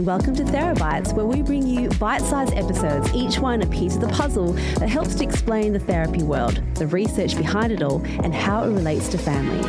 and welcome to Therabites, where we bring you bite-sized episodes, each one a piece of the puzzle that helps to explain the therapy world, the research behind it all, and how it relates to families.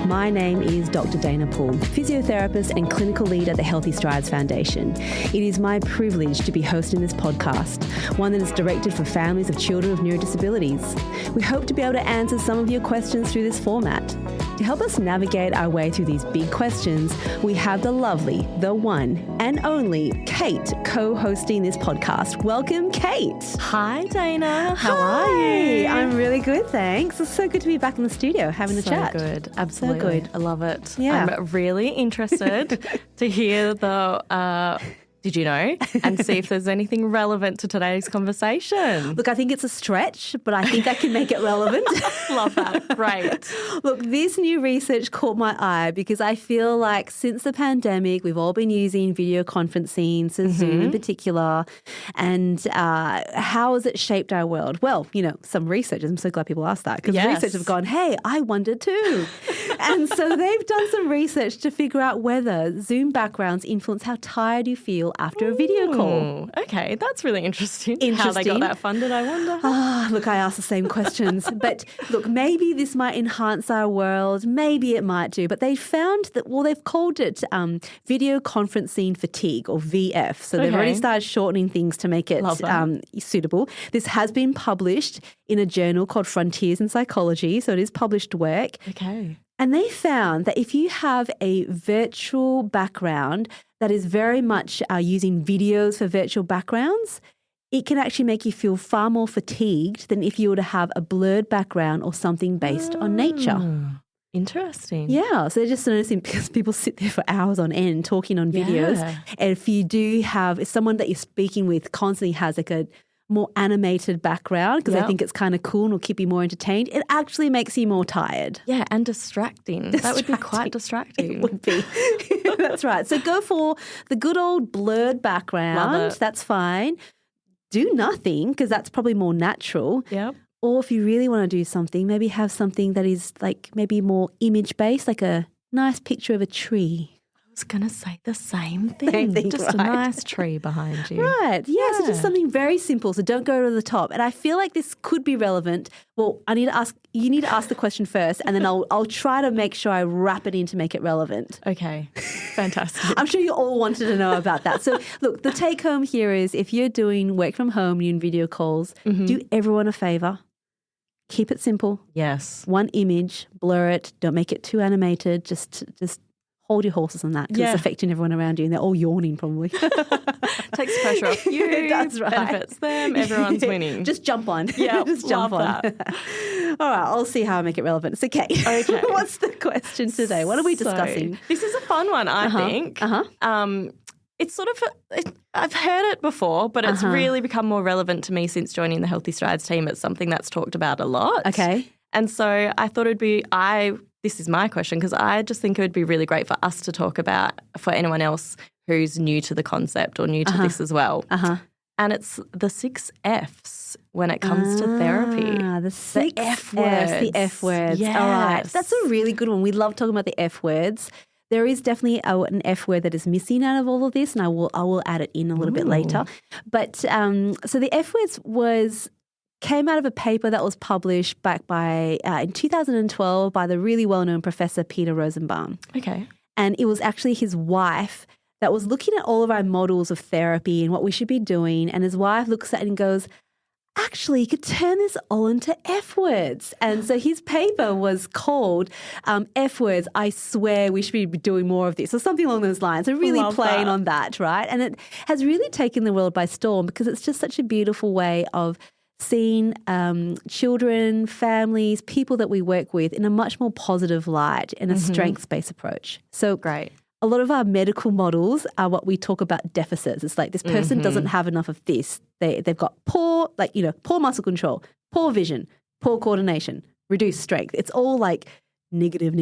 My name is Dr. Dana Poole, physiotherapist and clinical lead at the Healthy Strides Foundation. It is my privilege to be hosting this podcast, one that is directed for families of children with neurodisabilities. We hope to be able to answer some of your questions through this format. To help us navigate our way through these big questions, we have the lovely, the one and only Kate co-hosting this podcast. Welcome, Kate. Hi, Dana. How are you? I'm really good, thanks. It's so good to be back in the studio having a chat. So good. Absolutely. So good. I love it. Yeah. I'm really interested to hear the... did you know? And see if there's anything relevant to today's conversation. Look, I think it's a stretch, but I think I can make it relevant. Love that. Great. Look, this new research caught my eye because I feel like since the pandemic, we've all been using video conferencing, so Zoom in particular, and how has it shaped our world? Well, you know, some researchers, I'm so glad people asked that, because researchers have gone, hey, I wonder too. And so they've done some research to figure out whether Zoom backgrounds influence how tired you feel after a video call. Okay, that's really interesting. How they got that funded, I wonder. Look, I asked the same questions. But look, maybe this might enhance our world. Maybe it might do. But they found that, well, they've called it video conferencing fatigue, or VF. So they've already started shortening things to make it suitable. This has been published in a journal called Frontiers in Psychology. So it is published work. Okay. And they found that if you have a virtual background that is very much using videos for virtual backgrounds, it can actually make you feel far more fatigued than if you were to have a blurred background or something based on nature. Interesting. Yeah, so they're just noticing because people sit there for hours on end talking on videos. And if you do have, if someone that you're speaking with constantly has like a more animated background because I think it's kind of cool and will keep you more entertained, it actually makes you more tired. Yeah, and distracting. That would be quite distracting. It would be. That's right. So go for the good old blurred background. Love it. That's fine. Do nothing because that's probably more natural. Yep. Or if you really want to do something, maybe have something that is like maybe more image-based, like a nice picture of a tree. I was going to say the same thing. Just a nice tree behind you. Right. Yeah, so just something very simple. So don't go to the top. And I feel like this could be relevant. Well, you need to ask the question first, and then I'll try to make sure I wrap it in to make it relevant. Okay. Fantastic. I'm sure you all wanted to know about that. So look, the take home here is if you're doing work from home, you're in video calls, do everyone a favor. Keep it simple. Yes. One image, blur it, don't make it too animated, just hold your horses on that because it's affecting everyone around you and they're all yawning probably. Takes the pressure off you. That's right. Benefits them. Everyone's winning. Just jump on. Yeah, just jump on. That. All right, I'll see how I make it relevant. It's okay. Okay. What's the question today? What are we discussing? This is a fun one, I think. It's sort of, I've heard it before, but it's really become more relevant to me since joining the Healthy Strides team. It's something that's talked about a lot. Okay. And so I thought this is my question because I just think it would be really great for us to talk about for anyone else who's new to the concept or new to this as well. And it's the 6 Fs when it comes to therapy. The 6 F words. The F words. Yes. All right. That's a really good one. We love talking about the F words. There is definitely an F word that is missing out of all of this, and I will add it in a little bit later. But so the F words came out of a paper that was published back in 2012 by the really well-known Professor Peter Rosenbaum. Okay. And it was actually his wife that was looking at all of our models of therapy and what we should be doing. And his wife looks at it and goes, actually, you could turn this all into F words. And so his paper was called F words, I swear we should be doing more of this, or something along those lines. So really playing on that, right? And it has really taken the world by storm because it's just such a beautiful way of seeing children, families, people that we work with in a much more positive light and a strengths-based approch. So great. A lot of our medical models are what we talk about deficits. It's like this person doesn't have enough of this. They've got poor muscle control, poor vision, poor coordination, reduced strength. It's all like negative,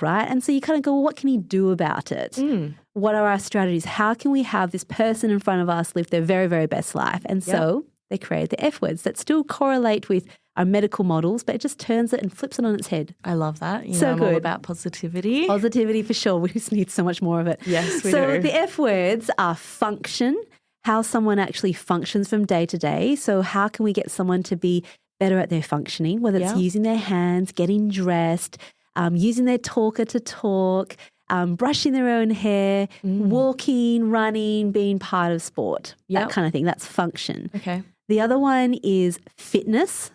right? And so you kind of go, well, what can you do about it? What are our strategies? How can we have this person in front of us live their very, very best life? And so they created the F words that still correlate with our medical models, but it just turns it and flips it on its head. I love that. I'm all about positivity. Positivity for sure. We just need so much more of it. Yes, we do. So the F words are function, how someone actually functions from day to day. So how can we get someone to be better at their functioning, whether it's using their hands, getting dressed, using their talker to talk, brushing their own hair, walking, running, being part of sport, that kind of thing. That's function. Okay. The other one is fitness.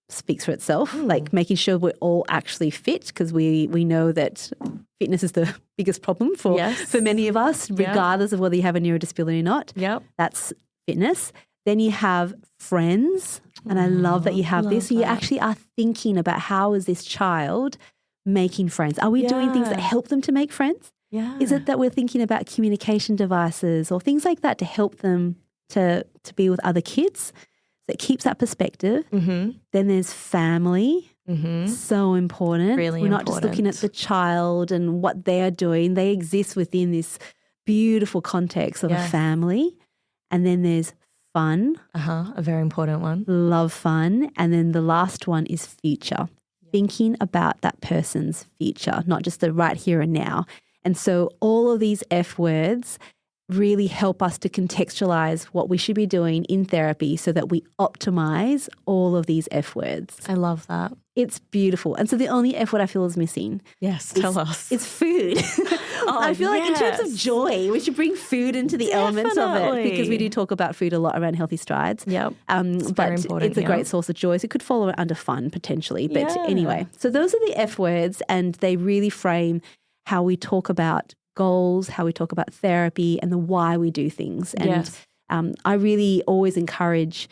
Speaks for itself, like making sure we're all actually fit, because we know that fitness is the biggest problem for many of us, regardless of whether you have a neurodisability or not. Yep. That's fitness. Then you have friends, and I love that you have this. So you actually are thinking about, how is this child making friends? Are we doing things that help them to make friends? Yeah. Is it that we're thinking about communication devices or things like that to help them to be with other kids? So it keeps that perspective. Mm-hmm. Then there's family. Mm-hmm. So important. Really We're not just looking at the child and what they are doing. They exist within this beautiful context of a family. And then there's fun. A very important one. Love fun. And then the last one is future. Thinking about that person's future, not just the right here and now. And so all of these F words really help us to contextualize what we should be doing in therapy so that we optimize all of these F words. I love that. It's beautiful. And so the only F word I feel is missing. Yes, tell us. It's food. I feel like in terms of joy, we should bring food into the elements of it, because we do talk about food a lot around Healthy Strides. Yep. It's very important. It's a great source of joy. So it could fall under fun potentially. But anyway, so those are the F words, and they really frame how we talk about goals, how we talk about therapy, and the why we do things. And I really always encourage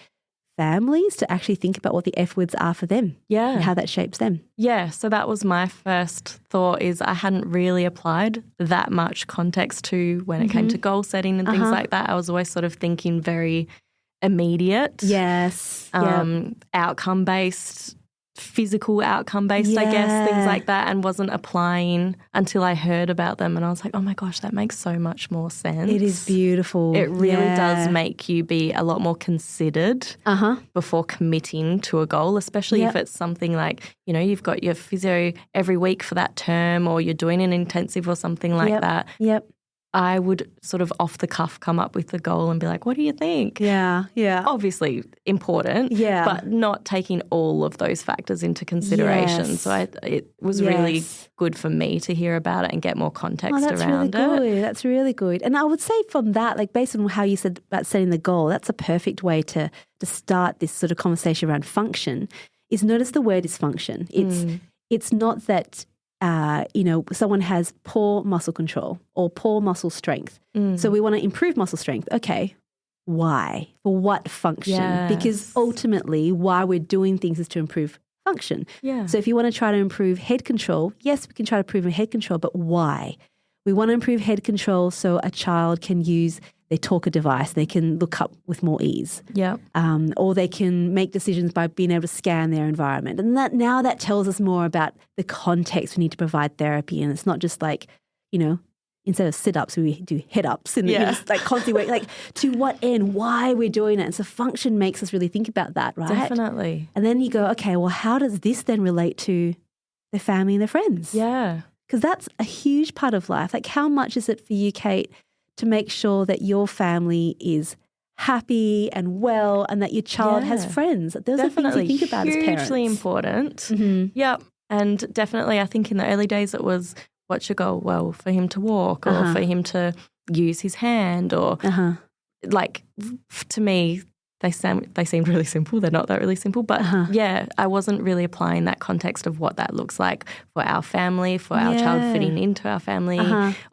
families to actually think about what the F words are for them and how that shapes them. Yeah, so that was my first thought, is I hadn't really applied that much context to when it came to goal setting and things like that. I was always sort of thinking very immediate. Yes. Outcome-based, physical outcome-based, I guess, things like that, and wasn't applying until I heard about them, and I was like, oh my gosh, that makes so much more sense. It is beautiful. It really does make you be a lot more considered before committing to a goal, especially if it's something like, you know, you've got your physio every week for that term, or you're doing an intensive or something like that. Yep. I would sort of off the cuff come up with the goal and be like, what do you think? Yeah. Obviously important, but not taking all of those factors into consideration. Yes. So it was really good for me to hear about it and get more context around it. That's really good. And I would say from that, like based on how you said about setting the goal, that's a perfect way to start this sort of conversation around function, is notice the word is function. It's not that someone has poor muscle control or poor muscle strength. So we want to improve muscle strength. Okay, why? For what function? Yes. Because ultimately why we're doing things is to improve function. Yeah. So if you want to try to improve head control, yes, we can try to improve head control, but why? We want to improve head control so a child can use their talker device. They can look up with more ease. Yeah. Or they can make decisions by being able to scan their environment. And that tells us more about the context we need to provide therapy. And it's not just like, instead of sit-ups, we do head-ups. And just like constantly like to what end, why we're doing it. And so function makes us really think about that, right? Definitely. And then you go, okay, well, how does this then relate to their family and their friends? Yeah. Because that's a huge part of life. Like how much is it for you, Kate, to make sure that your family is happy and well and that your child has friends? Those definitely are things you think about as parents. Hugely important. Yep. And definitely I think in the early days it was, what's your goal? Well, for him to walk or for him to use his hand or like to me, they seemed really simple. They're not that really simple. But I wasn't really applying that context of what that looks like for our family, for our child fitting into our family,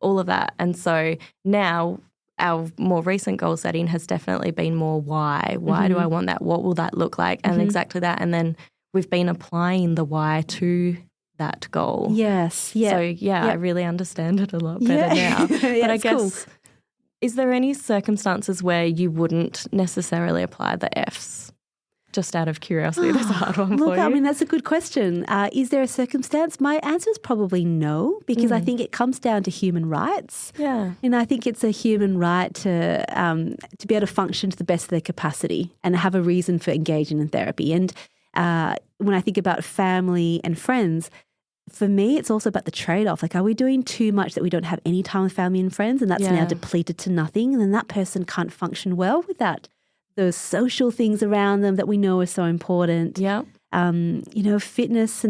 all of that. And so now our more recent goal setting has definitely been more why. Why do I want that? What will that look like? And exactly that. And then we've been applying the why to that goal. Yes. Yeah. So, I really understand it a lot better now. But I guess... Cool. Is there any circumstances where you wouldn't necessarily apply the Fs Just out of curiosity, that's a hard one for Look, you. I mean, that's a good question. Is there a circumstance? My answer is probably no, because I think it comes down to human rights. Yeah. And I think it's a human right to be able to function to the best of their capacity and have a reason for engaging in therapy. And when I think about family and friends, for me, it's also about the trade-off. Like, are we doing too much that we don't have any time with family and friends, and that's now depleted to nothing? And then that person can't function well without those social things around them that we know are so important. Yeah. Fitness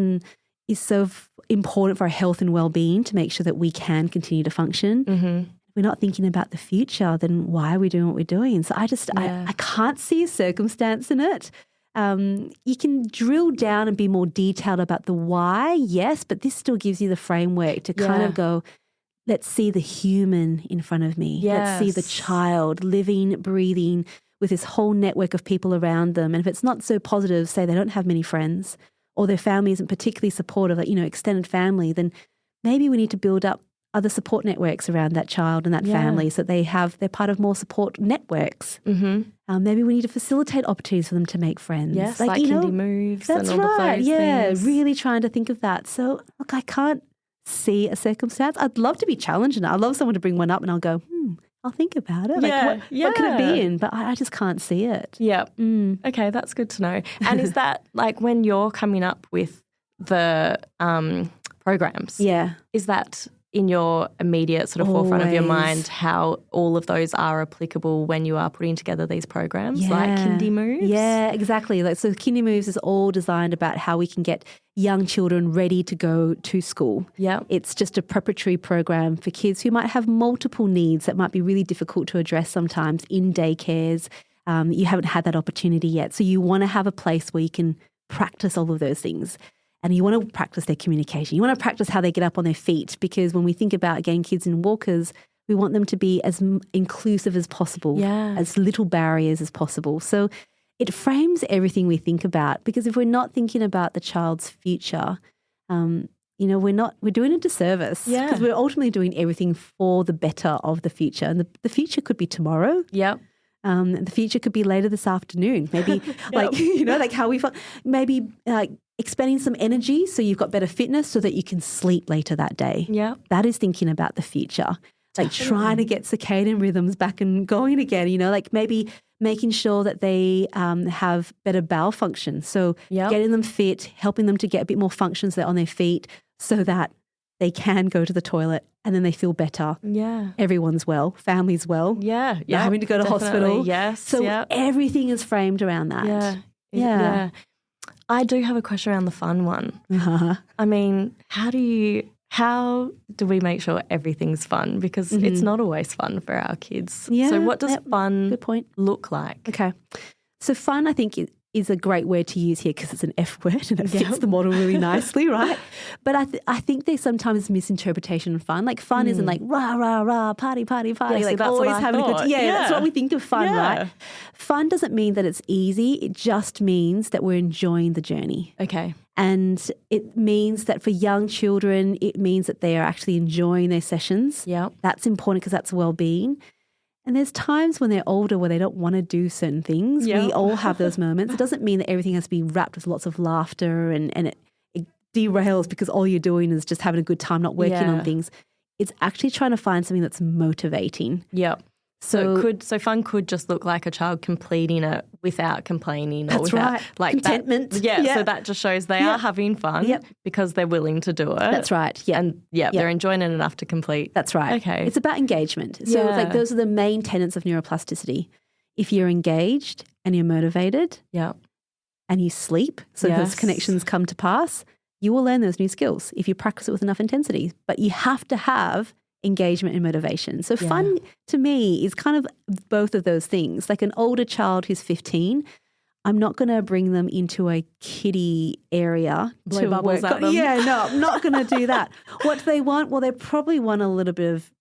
is so important for our health and well-being to make sure that we can continue to function. Mm-hmm. If we're not thinking about the future, then why are we doing what we're doing? So I can't see a circumstance in it. You can drill down and be more detailed about the why, yes, but this still gives you the framework to kind of go, let's see the human in front of me. Yes. Let's see the child living, breathing with this whole network of people around them. And if it's not so positive, say they don't have many friends or their family isn't particularly supportive, like, extended family, then maybe we need to build up other support networks around that child and that family so they're part of more support networks. Mm-hmm. Maybe we need to facilitate opportunities for them to make friends. Yes, like kindy moves and all of those things. Really trying to think of that. So, look, I can't see a circumstance. I'd love to be challenged in it. I'd love someone to bring one up and I'll go, I'll think about it. Like, what could it be in? But I just can't see it. Yeah. Okay, that's good to know. And is that like when you're coming up with the programs? Yeah. Is that in your immediate sort of forefront of your mind how all of those are applicable when you are putting together these programs, like kindy moves? Yeah, exactly. So kindy moves is all designed about how we can get young children ready to go to school. Yeah. It's just a preparatory program for kids who might have multiple needs that might be really difficult to address sometimes in daycares. You haven't had that opportunity yet. So you want to have a place where you can practice all of those things. And you want to practice their communication. You want to practice how they get up on their feet, because when we think about getting kids in walkers, we want them to be as inclusive as possible, as little barriers as possible. So it frames everything we think about, because if we're not thinking about the child's future, we're doing a disservice, because we're ultimately doing everything for the better of the future. And the future could be tomorrow. Yep. The future could be later this afternoon. Maybe like how we felt, maybe expending some energy so you've got better fitness so that you can sleep later that day. Yeah. That is thinking about the future. Like trying to get circadian rhythms back and going again, like maybe making sure that they have better bowel function. So getting them fit, helping them to get a bit more function so they're on their feet so that they can go to the toilet and then they feel better. Yeah. Everyone's well, family's well. Yeah. Not having to go to hospital. Yes. So everything is framed around that. Yeah. I do have a question around the fun one. Uh-huh. I mean, how do we make sure everything's fun? Because it's not always fun for our kids. Yeah, so what does fun good point. look like? Okay. So fun, I think, is a great word to use here because it's an F word and it fits the model really nicely, right? But I think there's sometimes misinterpretation of fun. Like fun isn't like rah, rah, rah, party, party, party. Yeah, like that's always what I having thought. a good that's what we think of fun, right? Fun doesn't mean that it's easy. It just means that we're enjoying the journey. Okay. And it means that for young children, it means that they are actually enjoying their sessions. Yeah. That's important because that's well-being. And there's times when they're older where they don't want to do certain things. Yep. We all have those moments. It doesn't mean that everything has to be wrapped with lots of laughter and it derails because all you're doing is just having a good time, not working on things. It's actually trying to find something that's motivating. Yep. So fun could just look like a child completing it without complaining. That's right. Like contentment. That, so that just shows they are having fun because they're willing to do it. That's right. Yeah. And they're enjoying it enough to complete. That's right. Okay. It's about engagement. So those are the main tenets of neuroplasticity. If you're engaged and you're motivated and you sleep, so those connections come to pass, you will learn those new skills if you practice it with enough intensity. But you have to have engagement and motivation. So fun to me is kind of both of those things. Like an older child who's 15, I'm not going to bring them into a kiddie area blow bubbles at them. Yeah, no, I'm not going to do that. What do they want? Well, they probably want a little bit of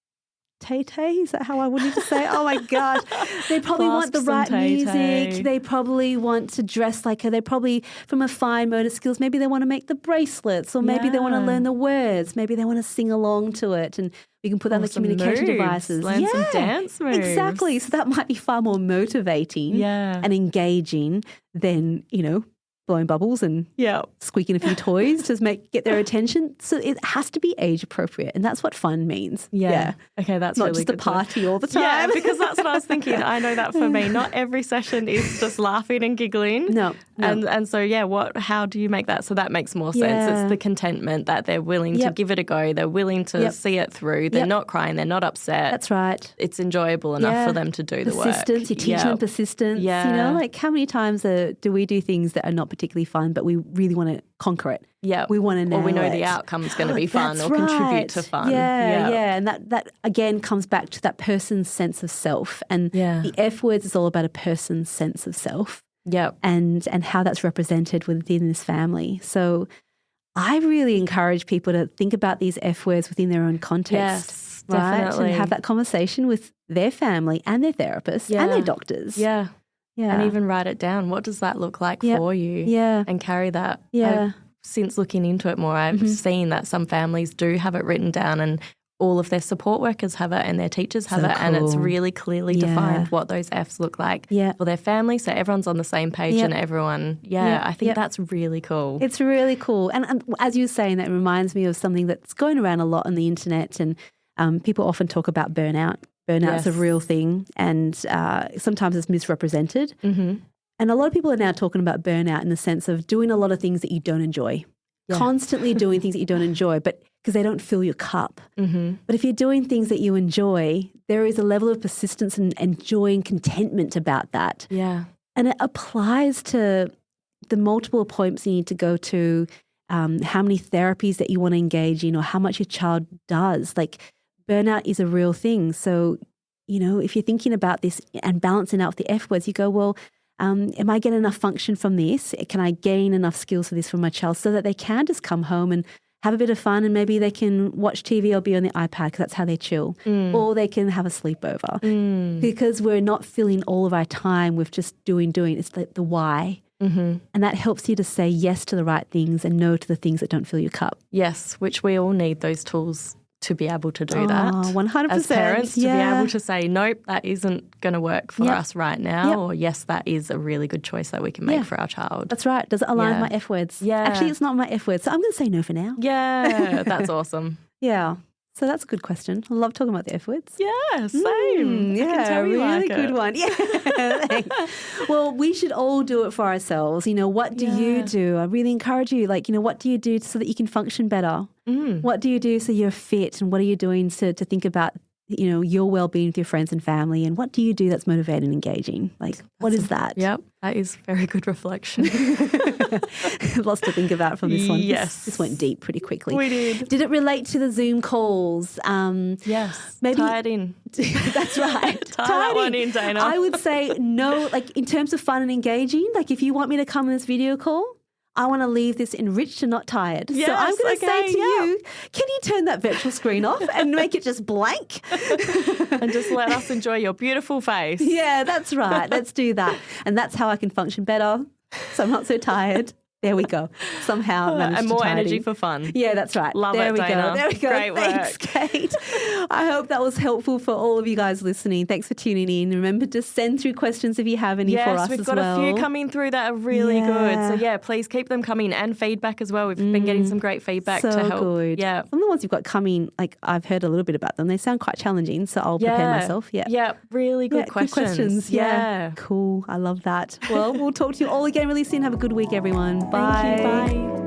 Tay-Tay, is that how I wanted to say it? Oh my gosh. They probably want the right music. They probably want to dress like her. They probably, from a fine motor skills, maybe they want to make the bracelets, or maybe they want to learn the words. Maybe they want to sing along to it, and we can put that on the communication devices. Learn some dance moves. Exactly. So that might be far more motivating and engaging than, blowing bubbles and squeaking a few toys to get their attention. So it has to be age appropriate, and that's what fun means. Yeah. Okay, that's not really just a party all the time. Yeah, because that's what I was thinking. I know that for me, not every session is just laughing and giggling. No. And so how do you make that so that makes more sense? It's the contentment that they're willing to give it a go. They're willing to see it through. They're not crying. They're not upset. That's right. It's enjoyable enough for them to do the work. Persistence. You teach them persistence. Yeah. Like how many times do we do things that are not particularly fun, but we really want to conquer it? Yeah. We want to nail it. Or we know the outcome's going to be fun or contribute to fun. Yeah. And that again comes back to that person's sense of self. And the F words is all about a person's sense of self. Yeah. And how that's represented within this family. So I really encourage people to think about these F words within their own context. Yes, right? definitely. And have that conversation with their family and their therapists and their doctors. Yeah. And even write it down. What does that look like for you? Yeah. And carry that. Yeah. Since looking into it more, I've seen that some families do have it written down, and all of their support workers have it and their teachers have it. Cool. And it's really clearly defined what those Fs look like for their family. So everyone's on the same page and everyone, I think that's really cool. It's really cool. And as you were saying, that reminds me of something that's going around a lot on the internet, and people often talk about burnout. Burnout's a real thing, and sometimes it's misrepresented. Mm-hmm. And a lot of people are now talking about burnout in the sense of doing a lot of things that you don't enjoy, constantly doing things that you don't enjoy, but because they don't fill your cup. Mm-hmm. But if you're doing things that you enjoy, there is a level of persistence and joy and contentment about that. Yeah. And it applies to the multiple appointments you need to go to, how many therapies that you want to engage in, or how much your child does. Like, burnout is a real thing. So, if you're thinking about this and balancing out the F words, you go, well, am I getting enough function from this? Can I gain enough skills for this from my child so that they can just come home and have a bit of fun, and maybe they can watch TV or be on the iPad because that's how they chill. Or they can have a sleepover because we're not filling all of our time with just doing. It's the why. Mm-hmm. And that helps you to say yes to the right things and no to the things that don't fill your cup. Yes, which we all need those tools to be able to do that. 100%. As parents, to be able to say, nope, that isn't going to work for us right now, or yes, that is a really good choice that we can make for our child. That's right. Does it align with my F words? Yeah. Actually, it's not my F words, so I'm going to say no for now. Yeah, that's awesome. Yeah. So that's a good question. I love talking about the F words. Yeah, same. Yeah, I can tell you really like good one. Yeah. Well, we should all do it for ourselves. What do you do? I really encourage you. What do you do so that you can function better? What do you do so you're fit? And what are you doing to think about your well-being with your friends and family? And what do you do that's motivating and engaging? What is that? Yep, that is very good reflection. Lots to think about from this one. Yes. This went deep pretty quickly. We did. Did it relate to the Zoom calls? Yes. Maybe tie it in. That's right. tie that one in, Dana. I would say no, in terms of fun and engaging, if you want me to come on this video call, I want to leave this enriched and not tired. Yes, so I'm going to say to you, can you turn that virtual screen off and make it just blank? And just let us enjoy your beautiful face. Yeah, that's right. Let's do that. And that's how I can function better, so I'm not so tired. There we go. Somehow managed and to more tie energy it in. for fun. Yeah, that's right. Love there it, we Dana. go. There we go. Great Thanks, work. Kate. I hope that was helpful for all of you guys listening. Thanks for tuning in. Remember to send through questions if you have any for us as well. Yes, we've got a few coming through that are really good. So please keep them coming, and feedback as well. We've been getting some great feedback to help. Good. Yeah. Some of the ones you've got coming, I've heard a little bit about them. They sound quite challenging, so I'll prepare myself. Yeah. Yeah, really good questions. Good questions. Yeah. Cool. I love that. Well, we'll talk to you all again really soon. Have a good week, everyone. Bye. Thank you. Bye.